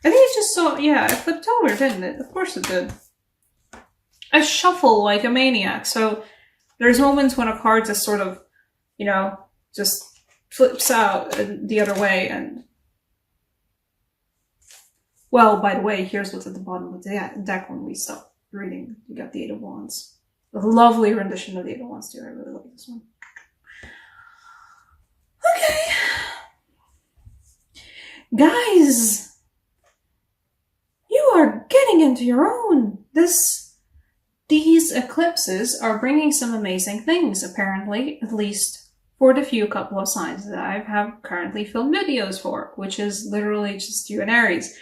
I think it just it flipped over, didn't it? Of course it did. I shuffle like a maniac, so there's moments when a card just sort of, just flips out the other way, and well, by the way, here's what's at the bottom of the deck when we stop reading. You got the Eight of Wands. A lovely rendition of the Eight of Wands too. I really like this one. Okay. Guys, you are getting into your own. These eclipses are bringing some amazing things, apparently, at least for the few couple of signs that I have currently filmed videos for, which is literally just you and Aries.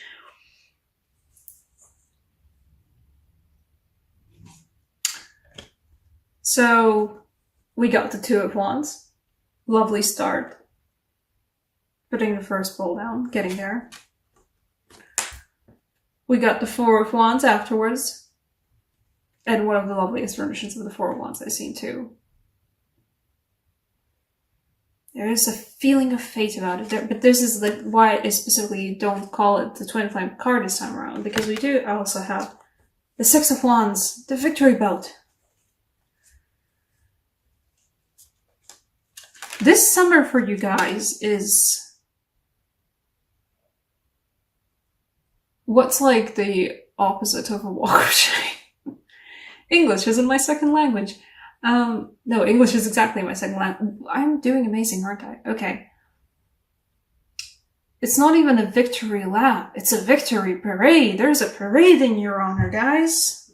So we got the Two of Wands. Lovely start. Putting the first bowl down, getting there. We got the Four of Wands afterwards. And one of the loveliest renditions of the Four of Wands I've seen too. There is a feeling of fate about it, but this is why I specifically don't call it the Twin Flame card this time around, because we do also have the Six of Wands, the Victory Belt. This summer for you guys is what's like the opposite of a walk of shame. English isn't my second language. No, English is exactly my second language. I'm doing amazing, aren't I? Okay. It's not even a victory lap. It's a victory parade. There's a parade in your honor, guys.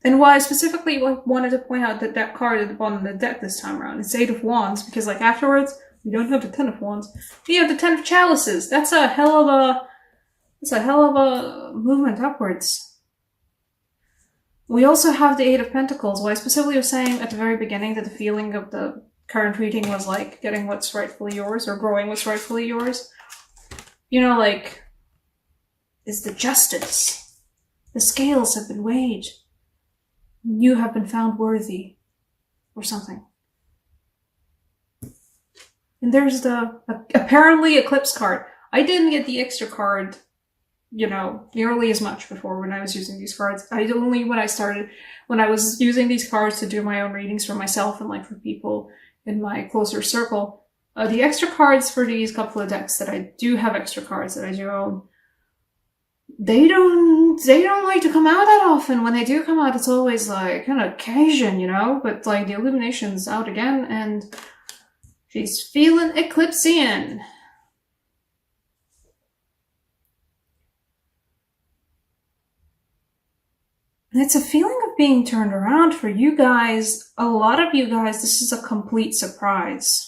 And why I specifically wanted to point out that card at the bottom of the deck this time around, it's Eight of Wands, because afterwards, we don't have the Ten of Wands. We have the Ten of Chalices. That's a hell of a movement upwards. We also have the Eight of Pentacles. Why I specifically was saying at the very beginning that the feeling of the current reading was like getting what's rightfully yours, or growing what's rightfully yours. Is the justice. The scales have been weighed. You have been found worthy, or something. And there's the apparently eclipse card. I didn't get the extra card, nearly as much before when I was using these cards. When I was using these cards to do my own readings for myself and for people in my closer circle. The extra cards for these couple of decks that I do have extra cards that I do own, they don't like to come out that often. When they do come out, it's always like an occasion, but the Illumination's out again and she's feeling Eclipsean. And it's a feeling of being turned around for you guys. A lot of you guys, this is a complete surprise.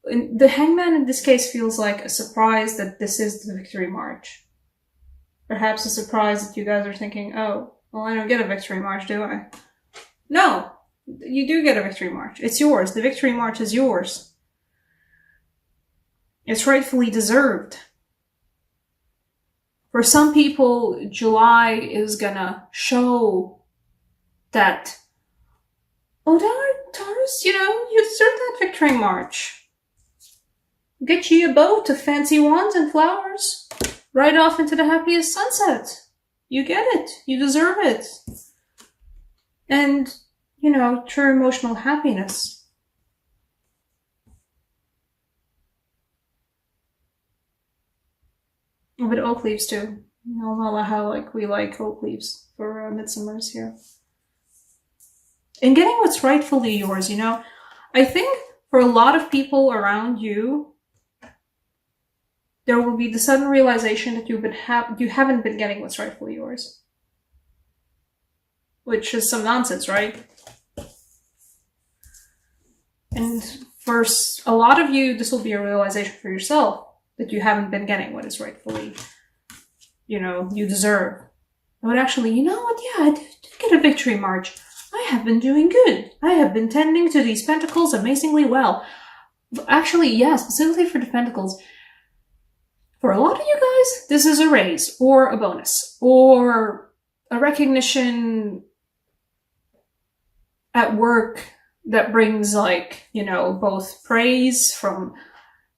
The Hangman in this case feels like a surprise that this is the Victory March. Perhaps a surprise that you guys are thinking, oh, well, I don't get a Victory March, do I? No, you do get a Victory March. It's yours. The Victory March is yours. It's rightfully deserved. For some people, July is gonna show that, oh, Taurus, you deserve that Victory March. Get you a boat of fancy wands and flowers. Right off into the happiest sunset. You get it. You deserve it. And, true emotional happiness. But oak leaves too. I'll know how we like oak leaves for midsummers here. And getting what's rightfully yours, I think for a lot of people around you, there will be the sudden realization that you haven't been getting what's rightfully yours. Which is some nonsense, right? And for a lot of you, this will be a realization for yourself that you haven't been getting what is rightfully, you deserve. But actually, you know what? Yeah, I did get a Victory March. I have been doing good. I have been tending to these pentacles amazingly well. Actually, yeah, specifically for the pentacles. For a lot of you guys, this is a raise, or a bonus, or a recognition at work that brings, like, you know, both praise from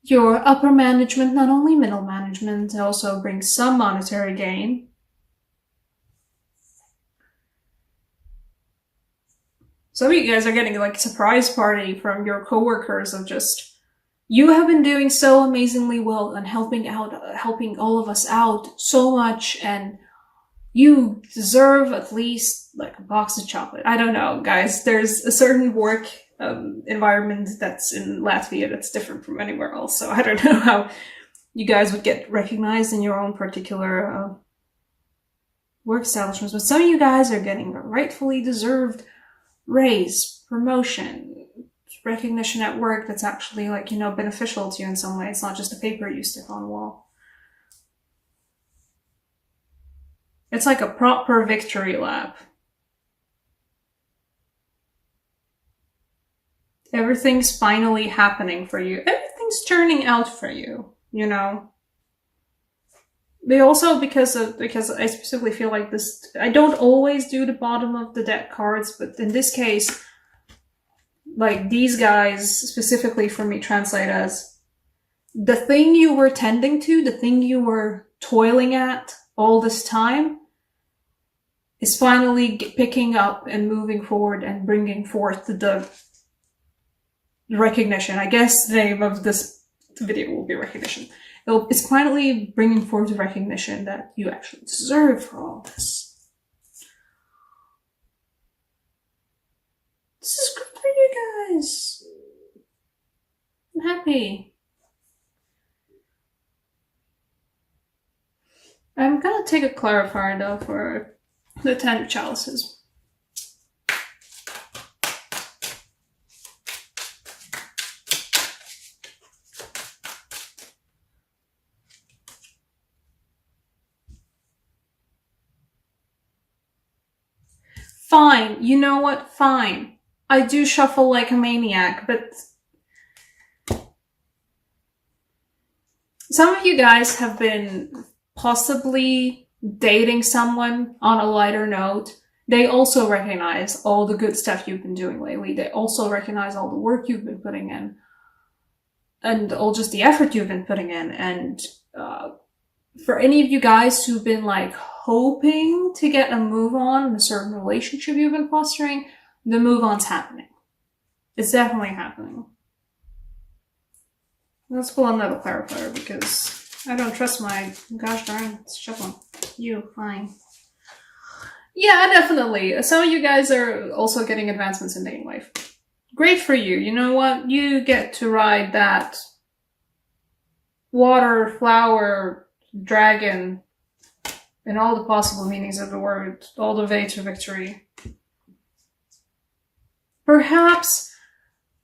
your upper management, not only middle management, it also brings some monetary gain. Some of you guys are getting like a surprise party from your coworkers of just, you have been doing so amazingly well and helping all of us out so much, and you deserve at least like a box of chocolate. I don't know, guys. There's a certain work environment that's in Latvia that's different from anywhere else. So I don't know how you guys would get recognized in your own particular work establishments, but some of you guys are getting a rightfully deserved raise, promotion, recognition at work that's actually, like, you know, beneficial to you in some way. It's not just a paper you stick on the wall. It's like a proper victory lap. Everything's finally happening for you. Everything's turning out for you, you know? They also, because I specifically feel like this, I don't always do the bottom of the deck cards, but in this case, like, these guys specifically for me translate as the thing you were tending to, the thing you were toiling at all this time is finally picking up and moving forward and bringing forth the recognition. I guess the name of this video will be recognition. It's finally bringing forth the recognition that you actually deserve for all this. This is good for you guys. I'm happy. I'm gonna take a clarifier though for the 10 of chalices. Fine. You know what? Fine. I do shuffle like a maniac, but some of you guys have been possibly dating someone on a lighter note. They also recognize all the good stuff you've been doing lately. They also recognize all the work you've been putting in and all just the effort you've been putting in. And for any of you guys who've been like hoping to get a move on in a certain relationship you've been fostering, the move on's happening. It's definitely happening. Let's pull another clarifier because I don't trust my gosh darn shuffling. You, fine. Yeah, definitely. Some of you guys are also getting advancements in dating life. Great for you. You know what? You get to ride that water, flower, dragon, and all the possible meanings of the word, all the way to victory. Perhaps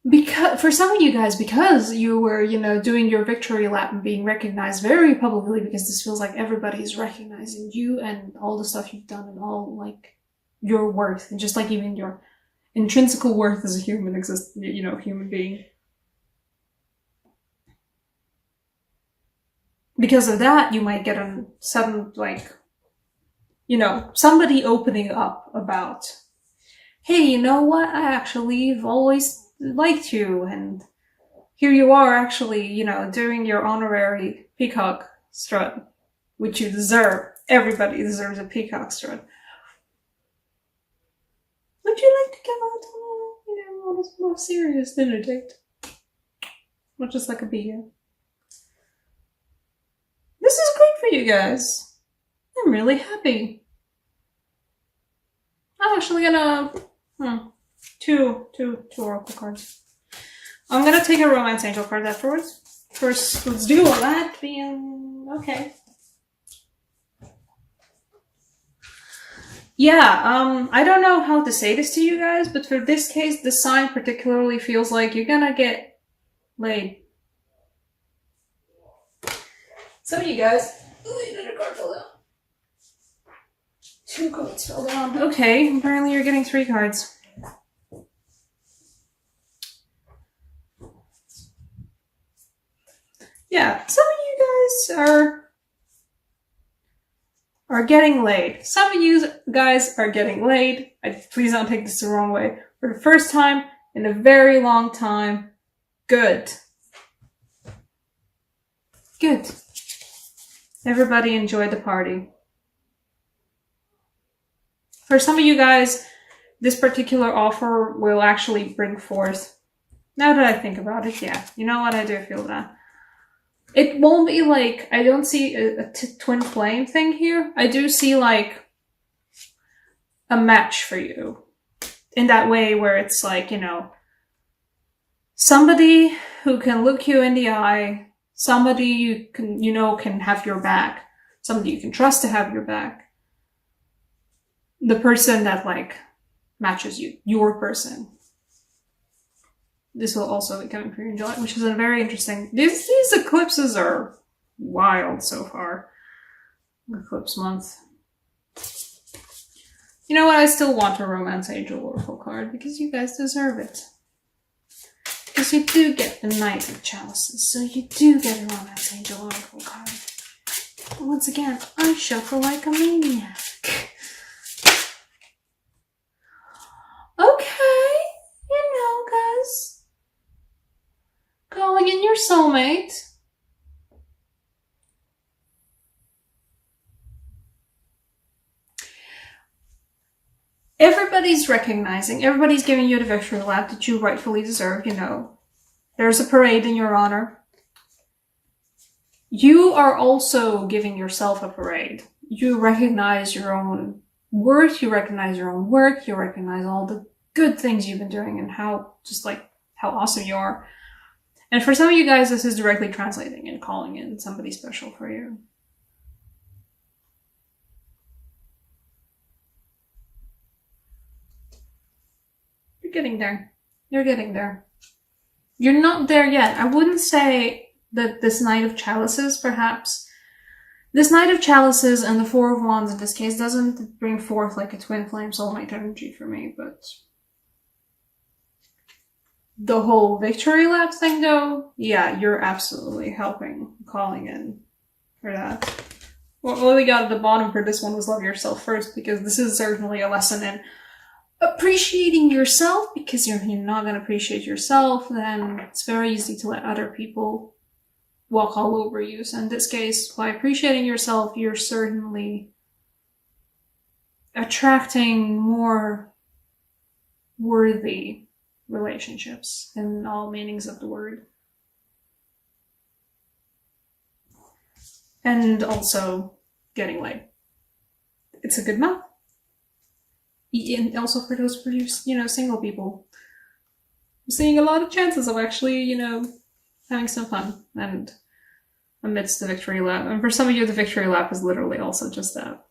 because, for some of you guys, because you were, you know, doing your victory lap and being recognized very publicly, because this feels like everybody's recognizing you and all the stuff you've done and all, like, your worth, and just like even your intrinsic worth as a human human being. Because of that, you might get a sudden, like, you know, somebody opening up about, hey, you know what? I actually have always liked you, and here you are actually, you know, doing your honorary peacock strut, which you deserve. Everybody deserves a peacock strut. Would you like to come out on a more serious dinner date? Not just like a beer. This is great for you guys. I'm really happy. I'm actually gonna two oracle cards. I'm gonna take a romance angel card afterwards. First, let's do all that being okay. Yeah, I don't know how to say this to you guys, but for this case, the sign particularly feels like you're gonna get laid. Some of you guys, another card fell down. 2 cards fell down. Okay, apparently you're getting 3 cards. Yeah, some of you guys are getting laid. Some of you guys are getting laid. Please don't take this the wrong way. For the first time in a very long time. Good. Good. Everybody enjoyed the party. For some of you guys, this particular offer will actually bring forth, now that I think about it, yeah, you know what, I do feel that. It won't be like, I don't see a twin flame thing here. I do see like a match for you. In that way where it's like, you know, somebody who can look you in the eye, somebody you can, you know, can have your back, somebody you can trust to have your back. The person that like matches you, your person. This will also be coming for you in July, which is a very interesting. These eclipses are wild so far. Eclipse month. You know what? I still want a Romance Angel Oracle card because you guys deserve it. Because you do get the Knight of Chalices, so you do get a Romance Angel Oracle card. But once again, I shuffle like a maniac. Okay, you know, guys. Calling in your soulmate. Everybody's recognizing, everybody's giving you the victory lap that you rightfully deserve, you know. There's a parade in your honor. You are also giving yourself a parade. You recognize your own worth, you recognize your own work, you recognize all the good things you've been doing and how, just like, how awesome you are. And for some of you guys, this is directly translating and calling in somebody special for you. You're getting there. You're getting there. You're not there yet. I wouldn't say that this Knight of Chalices, perhaps. This Knight of Chalices and the Four of Wands in this case doesn't bring forth like a twin flame soulmate energy for me, but the whole victory lap thing though, yeah, you're absolutely helping, calling in for that. What we got at the bottom for this one was love yourself first, because this is certainly a lesson in appreciating yourself, because you're not going to appreciate yourself, then it's very easy to let other people walk all over you. So in this case, by appreciating yourself, you're certainly attracting more worthy relationships in all meanings of the word. And also getting laid. It's a good month. And also for those, you know, single people. I'm seeing a lot of chances of actually, you know, having some fun and amidst the victory lap. And for some of you, the victory lap is literally also just that.